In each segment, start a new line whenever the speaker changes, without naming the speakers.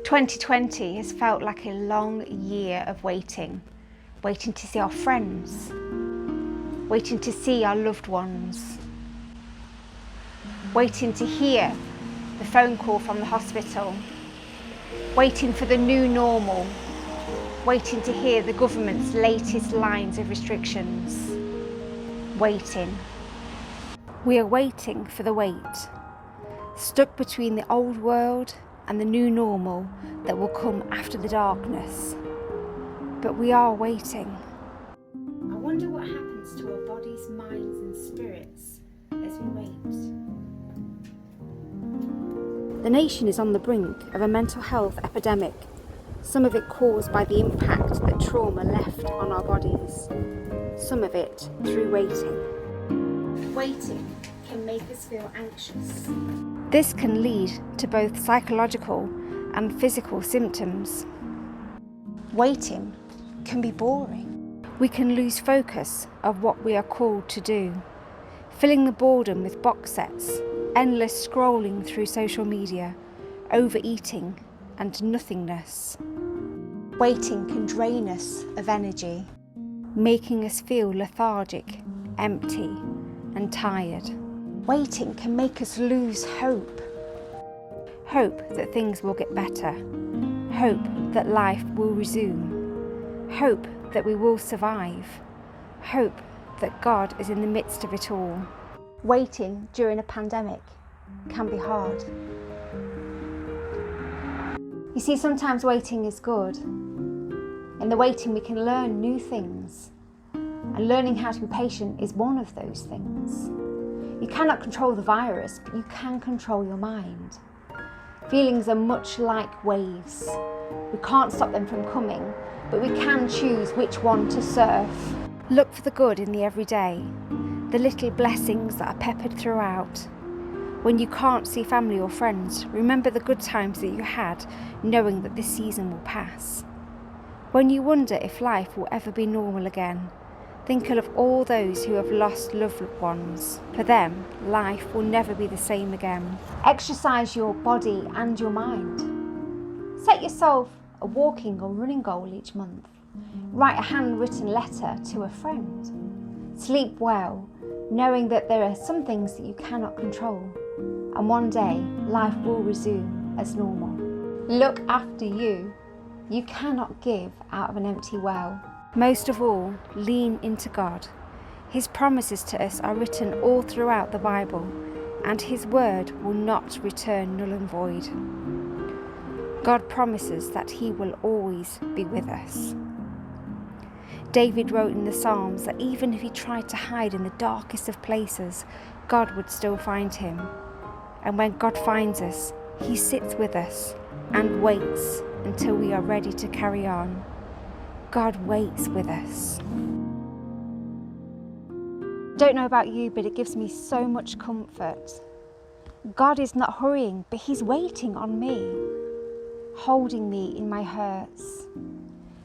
2020 has felt like a long year of waiting to see our friends, waiting to see our loved ones, waiting to hear the phone call from the hospital, waiting for the new normal, waiting to hear the government's latest lines of restrictions. Waiting. We are waiting for the wait, stuck between the old world and the new normal that will come after the darkness. But we are waiting. I wonder what happens to our bodies, minds and spirits as we wait. The nation is on the brink of a mental health epidemic, some of it caused by the impact that trauma left on our bodies, some of it through waiting. Waiting can make us feel anxious. This can lead to both psychological and physical symptoms. Waiting can be boring. We can lose focus of what we are called to do, filling the boredom with box sets, endless scrolling through social media, overeating and nothingness. Waiting can drain us of energy, making us feel lethargic, empty and tired. Waiting can make us lose hope. Hope that things will get better. Hope that life will resume. Hope that we will survive. Hope that God is in the midst of it all. Waiting during a pandemic can be hard. You see, sometimes waiting is good. In the waiting we can learn new things. And learning how to be patient is one of those things. You cannot control the virus, but you can control your mind. Feelings are much like waves. We can't stop them from coming, but we can choose which one to surf. Look for the good in the everyday, the little blessings that are peppered throughout. When you can't see family or friends, remember the good times that you had, knowing that this season will pass. When you wonder if life will ever be normal again, think of all those who have lost loved ones. For them, life will never be the same again. Exercise your body and your mind. Set yourself a walking or running goal each month. Write a handwritten letter to a friend. Sleep well, knowing that there are some things that you cannot control. And one day, life will resume as normal. Look after you. You cannot give out of an empty well. Most of all, lean into God. His promises to us are written all throughout the Bible, and His word will not return null and void. God promises that He will always be with us. David wrote in the Psalms that even if he tried to hide in the darkest of places, God would still find him. And when God finds us, He sits with us and waits until we are ready to carry on. God waits with us. Don't know about you, but it gives me so much comfort. God is not hurrying, but He's waiting on me, holding me in my hurts,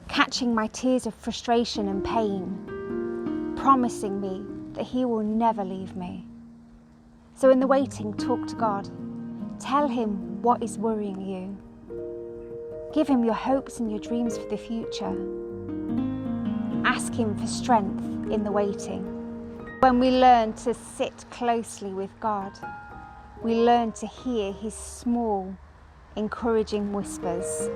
catching my tears of frustration and pain, promising me that He will never leave me. So in the waiting, talk to God. Tell Him what is worrying you. Give Him your hopes and your dreams for the future. Ask Him for strength in the waiting. When we learn to sit closely with God, we learn to hear His small, encouraging whispers.